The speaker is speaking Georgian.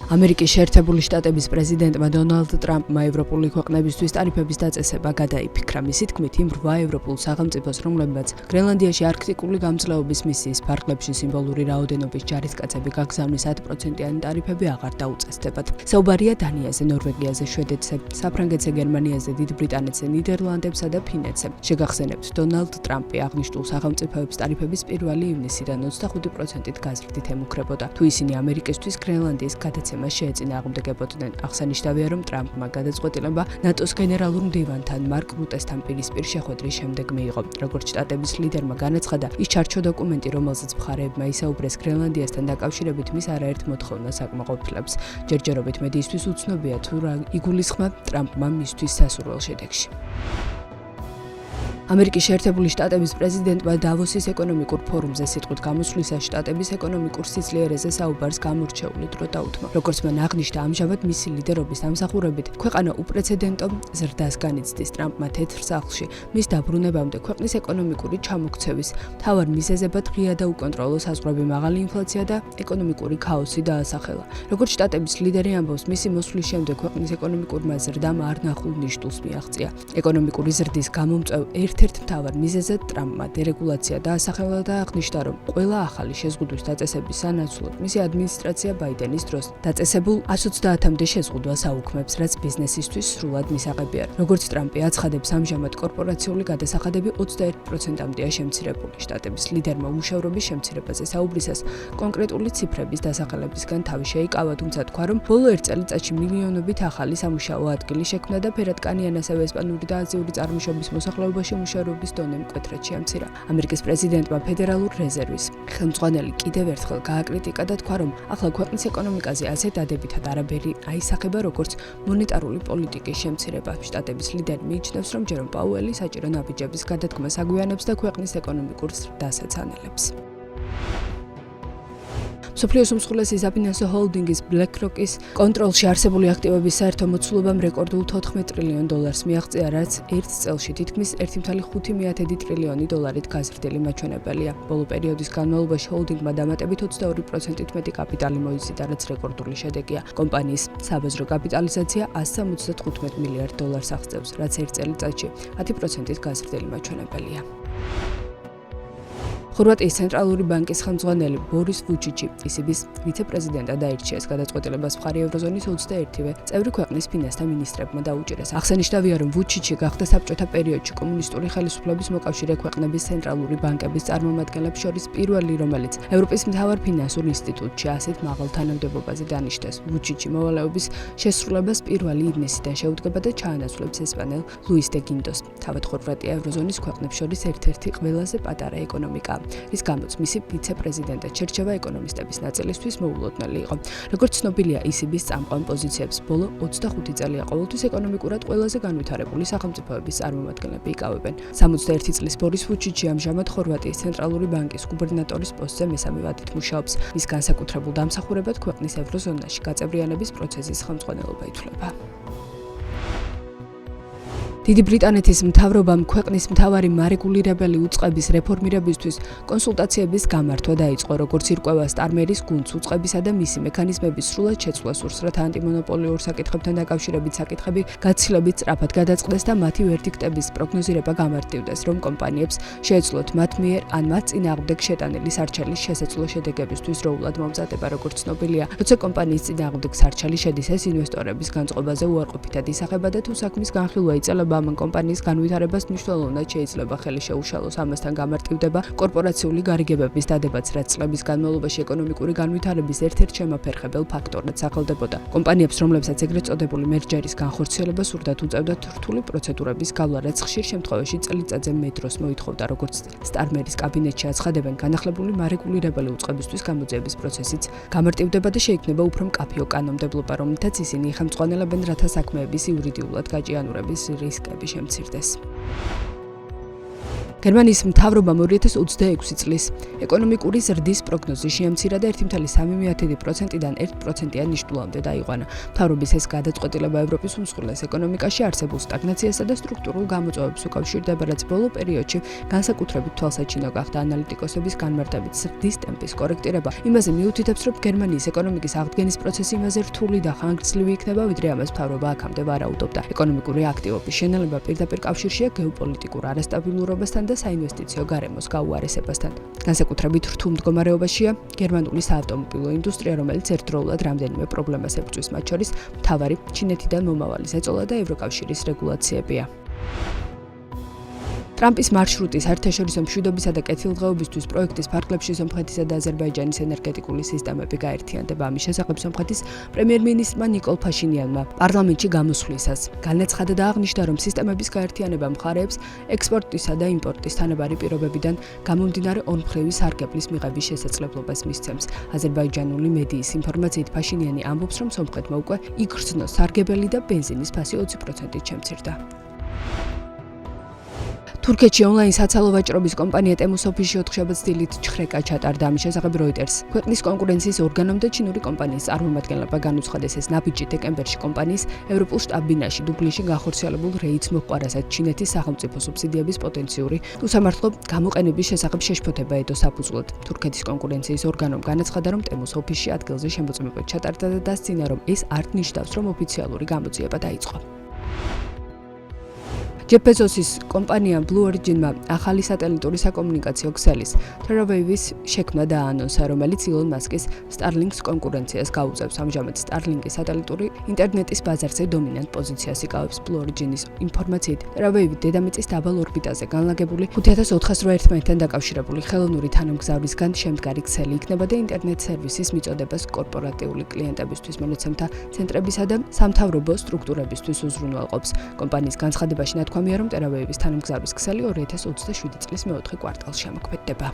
ამერიკის შეერთებული შტატების პრეზიდენტმა დონალდ ტრამპმა ევროპული ქვეყნებისთვის ტარიფების დაწესება გადაიფიქრა. მისი თქმით, იმ 8 ევროპულ სახელმწიფოს, რომლებმაც გრენლანდიაში არქტიკული გამძლეობის მისიის ფარგლებში სიმბოლური რაოდენობის ჯარისკაცები გაგზავნის 10%-იანი ტარიფები აღარ დაუწესდებათ. საუბარია დანიაზე, ნორვეგიაზე, შვედეთზე, საფრანგეთზე, გერმანიაზე, დიდ ბრიტანეთზე, ნიდერლანდებსა და ფინეთზე. შეგახსენებთ, დონალდ ტრამპი აღნიშნულ სახელმწიფოებს ტარიფების 1 ივნისიდან 25%-ით გაზრდით ემუქრებოდა. თუ ისინი ამერიკისთვის გრენლანდიის გადაცემას შეეწინააღმდეგებოდნენ. აღსანიშნავია, რომ ტრამპმა გადაწყვეტილება ნატოს გენერალურ მდივანთან მარკ რუტესთან პირისპირ შეხვედრის შემდეგ მიიღო. როგორც შტატების ლიდერმა განაცხადა, ის ჩარჩო დოკუმენტი, რომელზეც მხარეებმა ისაუბრეს გრენლანდიასთან დაკავშირებით, მის არაერთ მოთხოვნას აკმაყოფილებს. ჯერჯერობით მედიისთვის უცნობია, თუ რა იგულისხმება ტრამპმა მისთვის სასურველ შედეგში. ამერიკის შეერთებული შტატების პრეზიდენტმა დავოსის ეკონომიკურ ფორუმზე სიტყვით გამოსვლისას შტატების ეკონომიკურ სიძლიერეზე საუბარს გამორჩეული დრო დაუთმო. როგორც მან აღნიშნა, ამჟამად მისი ლიდერობის დამსახურებით ქვეყანა უპრეცედენტო ზრდას განიცდის. ტრამპმა თეთრ სახლში მის დაბრუნებამდე ქვეყნის ეკონომიკური ჩამოქცევის მთავარ მიზეზებად ღია და უკონტროლო საზღვრები, მაღალი ინფლაცია და ეკონომიკური ქაოსი დაასახელა. როგორც შტატების ლიდერი ამბობს, მისი მოსვლის შემდეგ ქვეყნის ეკონომიკურმა ზრდამ არ ნახულ ნიშნულს მიაღწია. ეკონომიკური ზრდის გამომწვევ ერთ-ერთ მთავარ მიზეზად ტრამპმა დერეგულაცია დაასახელა და აღნიშნა, რომ ყველა ახალი შეზღუდვის დაწესების სანაცვლოდ მისი ადმინისტრაცია ბაიდენის დროს დაწესებულ 130-მდე შეზღუდვას აუქმებს, რაც ბიზნესისთვის სრულად მისაღებია. როგორც ტრამპი აცხადებს, ამჟამად კორპორაციული გადასახადები 21%-მდეა შემცირებული. შტატების ლიდერმა უმუშევრობის შემცირებაზე საუბრისას კონკრეტული ციფრების დასახელებისგან თავი შეიკავა, თუმცა თქვა, რომ ბოლო 1 წელიწადში მილიონობით ახალი სამუშაო ადგილი შექმნა და ფერადკანიან ასევე ესპანური და აზიური წარმოშობის მოსახლეობაში მუშაობის დონე მკვეთრად შეამცირა. ამერიკის პრეზიდენტმა ფედერალურ რეზერვის ხელმძღვანელი კიდევ ერთხელ გააკრიტიკა და თქვა, რომ ახლა ქვეყნის ეკონომიკაზე ასე დადებითად არაფერი აისახება, როგორც მონეტარული პოლიტიკის შემცირება. შტატების ლიდერი მიიჩნევს, რომ ჯერომ პაუელი საჭირო ნაბიჯების გადადგმას აგვიანებს და ქვეყნის ეკონომიკურ ზრდასაც ანელებს. მსოფლიოს უმსხვილესი საფინანსო ჰოლდინგის BlackRock-ის კონტროლში არსებული აქტივების საერთო მოცულობამ რეკორდულ $14 ტრილიონ მიაღწია, რაც 1 წელში თითქმის 1.5 ტრილიონი დოლარით გაზრდილი მაჩვენებელია. ბოლო პერიოდის განმავლობაში ჰოლდინგმა დამატებით 22%-ით მეტი კაპიტალი მოიზიდა, რაც რეკორდული შედეგია. კომპანიის საბაზრო კაპიტალიზაცია $175 მილიარდ აღწევს, რაც 1 წელიწადში 10%-ით გაზრდილი მაჩვენებელია. ხორვატიის ცენტრალური ბანკის ხელმძღვანელი ბორის ვუჩიჩი ECB-ის ვიცე-პრეზიდენტად აირჩიეს. გადაწყვეტილებას მხარი ევროზონის 21-ვე წევრი ქვეყნის ფინანსთა მინისტრებმა დაუჭირეს. აღსანიშნავია, რომ ვუჩიჩი გახდა საბჭოთა პერიოდში კომუნისტური ხელისუფლების მოკავშირე ქვეყნების ცენტრალური ბანკების წარმომადგენლებს შორის პირველი, რომელიც ევროპის მთავარ ფინანსურ ინსტიტუტში ასეთ მაღალ თანამდებობაზე დანიშნეს. ვუჩიჩი მოვალეობის შესრულებას 1 ივნისიდან შეუდგება და ჩაანაცვლებს ესპანელ ლუის დე გინდოს. თავად ხორვატია ევროზონის ქვეყნებს შორის ერთ-ერთი ყველაზე პატარა ეკონომიკაა. რის გამოც მისი ვიცე-პრეზიდენტად შერჩევა ეკონომისტების ნაწილისთვის მოულოდნელი იყო. როგორც ცნობილია, ECB-ის წამყვან პოზიციებს ბოლო 25 წელია ყოველთვის ეკონომიკურად ყველაზე განვითარებული სახელმწიფოების წარმომადგენლები იკავებენ. 61 წლის ბორის ვუჩიჩი ამჟამად ხორვატიის ცენტრალური ბანკის გუბერნატორის პოსტზე მესამე ვადით მუშაობს. მის განსაკუთრებულ დამსახურებად ქვეყნის ევროზონაში გაწევრიანების პროცესის ხელმძღვანელობა ითვლება. დიდი ბრიტანეთის მთავრობამ ქვეყნის მთავარი მარეგულირებელი უწყების რეფორმირებისთვის კონსულტაციების გამართვა დაიწყო, როგორც ირკვევა სტარმერის გუნდს უწყებისა და მისი მექანიზმების სრულად შეცვლას სურს, რათა ანტიმონოპოლიურ საკითხებთან დაკავშირებით საკითხები გაცილებით სწრაფად გადაწყდეს და მათი ვერდიქტების პროგნოზირება გამარტივდეს, რომ კომპანიებს შეეძლოთ მათ მიერ ან მათ წინააღმდეგ შეტანილი სარჩელის შესაძლო შედეგებისთვის დროულად მომზადება. როგორც ცნობილია, როცა კომპანიის წინააღმდეგ სარჩელი შედის, ეს ინვესტორების განწყობაზე უარყოფითად ისახება და თუ საქმის განხილვა იწელება ამ კომპანიის განვითარებას მნიშვნელოვნად შეიძლება ხელი შეუშალოს. ამასთან გამარტივდება კორპორაციული გარიგებების დადებაც, რაც წლების განმავლობაში ეკონომიკური განვითარების ერთ-ერთ შემაფერხებელ ფაქტორად სახელდებოდა. კომპანიებს, რომლებსაც ეგრეთ წოდებული მერჯერის განხორციელება სურდათ, უწევდათ რთული პროცედურების გავლა, რაც ხშირ შემთხვევაში წელიწადზე მეტ დროს მოითხოვდა. როგორც სტარმერის კაბინეტში აცხადებენ, განახლებული მარეგულირებელი უწყებისთვის გამოძიების პროცესიც გამარტივდება და შეიქმნება უფრო მკაფიო კანონმდებლობა, რომლითაც ისინი ხელმძღვანელებენ, რათა საქმეების იურიდიულად გაჭიანურების რისკები შემცირდეს. გერმანიის მთავრობამ 2026 წლის ეკონომიკური ზრდის პროგნოზი შეამცირა და 1.3%-დან 1%-იან ნიშნულამდე დაიყვანა. მთავრობის ეს გადაწყვეტილება ევროპის უმსხვილეს ეკონომიკაში არსებულ სტაგნაციასა და სტრუქტურულ გამოწვევებს უკავშირდება, რაც ბოლო პერიოდში განსაკუთრებით თვალსაჩინო გახდა. ანალიტიკოსების განმარტებით ზრდის ტემპის კორექტირება იმაზე მიუთითებს, რომ გერმანიის ეკონომიკის აღდგენის პროცესი იმაზე რთული და ხანგრძლივი იქნება, ვიდრე ამას მთავრობა აქამდე ვარაუდობდა. ეკონომიკური აქტივობის შენელება პირდაპირ კავშირშია გეოპოლიტიკურ არასტაბილურობასთან და საინვესტიციო გარემოს გაუარესებასთან. განსაკუთრებით რთულ მდგომარეობაშია გერმანული საავტომობილო ინდუსტრია, რომელიც ერთდროულად რამდენიმე პრობლემას ებრძვის, მათ შორის მთავარი ჩინეთიდან მომავალი ზეწოლა და ევროკავშირის რეგულაციებია. ტრამპის მარშრუტი საერთაშორისო მშვიდობისა და კეთილდღეობისთვის პროექტის ფარგლებში სომხეთისა და აზერბაიჯანის ენერგეტიკული სისტემები გაერთიანდება. ამის შესახებ სომხეთის პრემიერ-მინისტრმა ნიკოლ ფაშინიანმა პარლამენტში გამოსვლისას განაცხადა და აღნიშნა, რომ სისტემების გაერთიანება მხარეებს ექსპორტისა და იმპორტის თანაბარი პირობებიდან გამომდინარე ორმხრივი სარგებლის მიღების შესაძლებლობას მისცემს. აზერბაიჯანული მედიის ინფორმაციით ფაშინიანი ამბობს, რომ სომხეთმა უკვე იგრძნო სარგებელი და ბენზინის ფასი 20%-ით შემცირდა. თურქეთში ონლაინ საცალო ვაჭრობის კომპანია ტემუს ოფისში 4 შაბათს დილით ჩხრეკა ჩატარდა. ამის შესახებ როიტერს ქვეყნის კონკურენციის ორგანომ და ჩინური კომპანიის წარმომადგენლებმა განუცხადეს, ეს ნაბიჯი დეკემბერში კომპანიის ევროპულ შტაბ-ბინაში დუბლინში განხორციელებულ რეიდს მოჰყვა, რასაც ჩინეთის სახელმწიფო სუბსიდიების პოტენციური უსამართლო გამოყენების შესახებ შეშფოთება ედო საფუძვლად. თურქეთის კონკურენციის ორგანომ განაცხადა, რომ ტემუს ოფისში ადგილზე შემოწმება ჩატარდა და დასცინა, რომ ეს არ ნიშნავს, რომ ოფიციალური გამოძიება დაიწყო. ჯეფ ბეზოსის კომპანია Blue Origin-მა ახალი სატელიტური საკომუნიკაციო ქსელის Terrawave-ის შექმნა დაანონსა, რომელიც ილონ მასკის Starlink-ს კონკურენციას გაუწევს. ამჟამად Starlink-ის სატელიტური ინტერნეტის ბაზარზე დომინანტ პოზიციას იკავებს. Blue Origin-ის ინფორმაციით, Terrawave დედამიწის დაბალ ორბიტაზე განლაგებული 5400 ერთმანეთთან დაკავშირებული ხელოვნური თანამგზავრისგან შემდგარი ქსელი იქნება და ინტერნეტ სერვისის მიწოდებას კორპორატიული კლიენტებისთვის, მონაცემთა ცენტრებისა და სამთავრობო სტრუქტურებისთვის უზრუნველყოფს. კომპანიის განცხადებაში ნათქვამია, რომ Terrawave-ის თანამგზავრის ქსელი 2027 წლის მეოთხე კვარტალში ამოქმედდება.